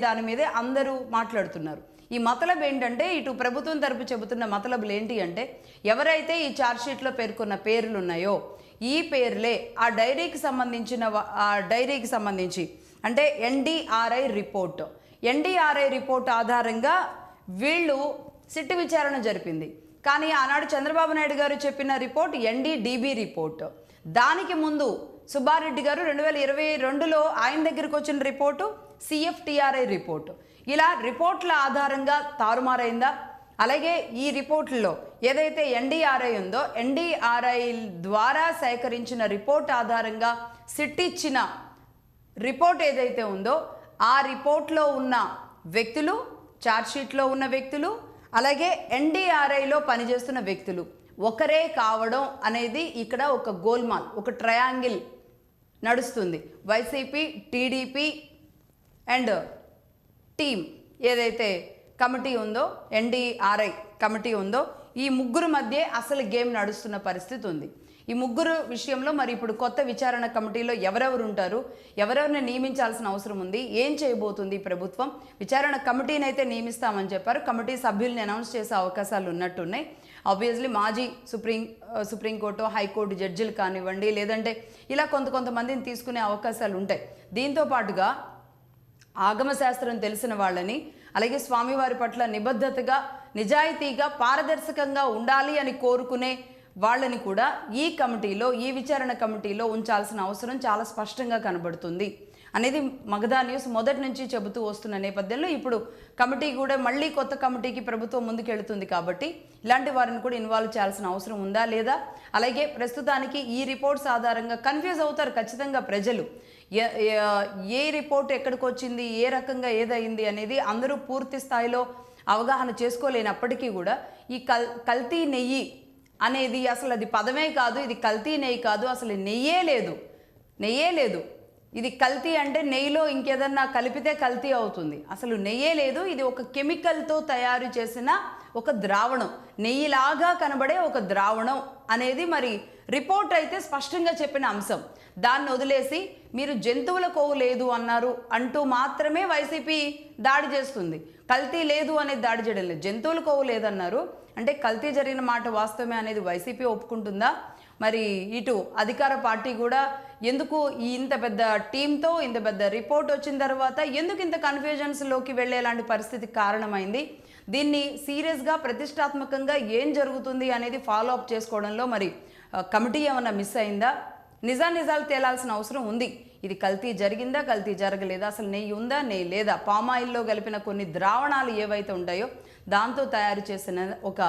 దాని మీదే అందరూ మాట్లాడుతున్నారు. ఈ మతలబ్ ఏంటంటే ఇటు ప్రభుత్వం తరపు చెబుతున్న మతలబులు ఏంటి అంటే ఎవరైతే ఈ ఛార్జ్షీట్లో పేర్కొన్న పేర్లు ఉన్నాయో ఈ పేర్లే ఆ డైరీకి సంబంధించి అంటే ఎన్డీఆర్ఐ రిపోర్ట్ ఆధారంగా వీళ్ళు సిట్ విచారణ జరిపింది. కానీ ఆనాడు చంద్రబాబు నాయుడు గారు చెప్పిన రిపోర్ట్ ఎన్డీడీబీ రిపోర్ట్. దానికి ముందు సుబ్బారెడ్డి గారు 2022లో ఆయన దగ్గరికి వచ్చిన రిపోర్టు సిఎఫ్టిఆర్ఐ రిపోర్టు. ఇలా రిపోర్ట్ల ఆధారంగా తారుమారైందా? అలాగే ఈ రిపోర్టుల్లో ఏదైతే ఎన్డీఆర్ఐ ఉందో ఎన్డీఆర్ఐ ద్వారా సేకరించిన రిపోర్ట్ ఆధారంగా సిట్ ఇచ్చిన రిపోర్ట్ ఏదైతే ఉందో ఆ రిపోర్ట్లో ఉన్న వ్యక్తులు, ఛార్జ్షీట్లో ఉన్న వ్యక్తులు, అలాగే ఎన్డీఆర్ఐలో పనిచేస్తున్న వ్యక్తులు ఒకరే కావడం అనేది ఇక్కడ ఒక గోల్మాల్, ఒక ట్రయాంగిల్ నడుస్తుంది. వైసీపీ, టీడీపీ అండ్ టీమ్ ఏదైతే కమిటీ ఉందో, ఎన్డీఆర్ఐ కమిటీ ఉందో, ఈ ముగ్గురు మధ్య అసలు గేమ్ నడుస్తున్న పరిస్థితి ఉంది. ఈ ముగ్గురు విషయంలో మరి ఇప్పుడు కొత్త విచారణ కమిటీలో ఎవరెవరు ఉంటారు, ఎవరెవరిని నియమించాల్సిన అవసరం ఉంది, ఏం చేయబోతుంది ప్రభుత్వం? విచారణ కమిటీని అయితే నియమిస్తామని చెప్పారు. కమిటీ సభ్యుల్ని అనౌన్స్ చేసే అవకాశాలు ఉన్నట్టున్నాయి. ఆబ్వియస్లీ మాజీ సుప్రీంకోర్టు, హైకోర్టు జడ్జిలు కానివ్వండి, లేదంటే ఇలా కొంతమందిని తీసుకునే అవకాశాలు ఉంటాయి. దీంతో పాటుగా ఆగమశాస్త్రం తెలిసిన వాళ్ళని, అలాగే స్వామివారి పట్ల నిబద్ధతగా, నిజాయితీగా, పారదర్శకంగా ఉండాలి అని కోరుకునే వాళ్ళని కూడా ఈ కమిటీలో, ఈ విచారణ కమిటీలో ఉంచాల్సిన అవసరం చాలా స్పష్టంగా కనబడుతుంది అనేది మగధా న్యూస్ మొదటి నుంచి చెబుతూ వస్తున్న నేపథ్యంలో ఇప్పుడు కమిటీ కూడా మళ్ళీ కొత్త కమిటీకి ప్రభుత్వం ముందుకెళ్తుంది. కాబట్టి ఇలాంటి వారిని కూడా ఇన్వాల్వ్ చేయాల్సిన అవసరం ఉందా లేదా? అలాగే ప్రస్తుతానికి ఈ రిపోర్ట్స్ ఆధారంగా కన్ఫ్యూజ్ అవుతారు ఖచ్చితంగా ప్రజలు. ఏ రిపోర్ట్ ఎక్కడికి వచ్చింది, ఏ రకంగా ఏదైంది అనేది అందరూ పూర్తి స్థాయిలో అవగాహన చేసుకోలేనప్పటికీ కూడా ఈ కల్తీ నెయ్యి అనేది అసలు అది పదమే కాదు, ఇది కల్తీ నెయ్యి కాదు, అసలు నెయ్యే లేదు. ఇది కల్తీ అంటే నెయ్యిలో ఇంకేదన్నా కలిపితే కల్తీ అవుతుంది. అసలు నెయ్యే లేదు. ఇది ఒక కెమికల్తో తయారు చేసిన ఒక ద్రావణం, నెయ్యిలాగా కనబడే ఒక ద్రావణం అనేది మరి రిపోర్ట్ అయితే స్పష్టంగా చెప్పిన అంశం. దాన్ని వదిలేసి మీరు జంతువుల కొవ్వు లేదు అన్నారు అంటూ మాత్రమే వైసీపీ దాడి చేస్తుంది. కల్తీ లేదు అనేది దాడి చేయడం లేదు. జంతువుల కొవ్వు లేదన్నారు అంటే కల్తీ జరిగిన మాట వాస్తవమే అనేది వైసీపీ ఒప్పుకుంటుందా? మరి ఇటు అధికార పార్టీ కూడా ఎందుకు ఇంత పెద్ద టీంతో ఇంత పెద్ద రిపోర్ట్ వచ్చిన తర్వాత ఎందుకు ఇంత కన్ఫ్యూజన్స్లోకి వెళ్ళేలాంటి పరిస్థితి కారణమైంది? దీన్ని సీరియస్గా, ప్రతిష్టాత్మకంగా ఏం జరుగుతుంది అనేది ఫాలో అప్ చేసుకోవడంలో మరి కమిటీ ఏమన్నా మిస్ అయిందా? నిజాలు తేలాల్సిన అవసరం ఉంది. ఇది కల్తీ జరిగిందా, కల్తీ జరగలేదా, అసలు నెయ్యి ఉందా, నెయ్యి లేదా, పామాయిల్లో కలిపిన కొన్ని ద్రావణాలు ఏవైతే ఉంటాయో దాంతో తయారు చేసిన ఒక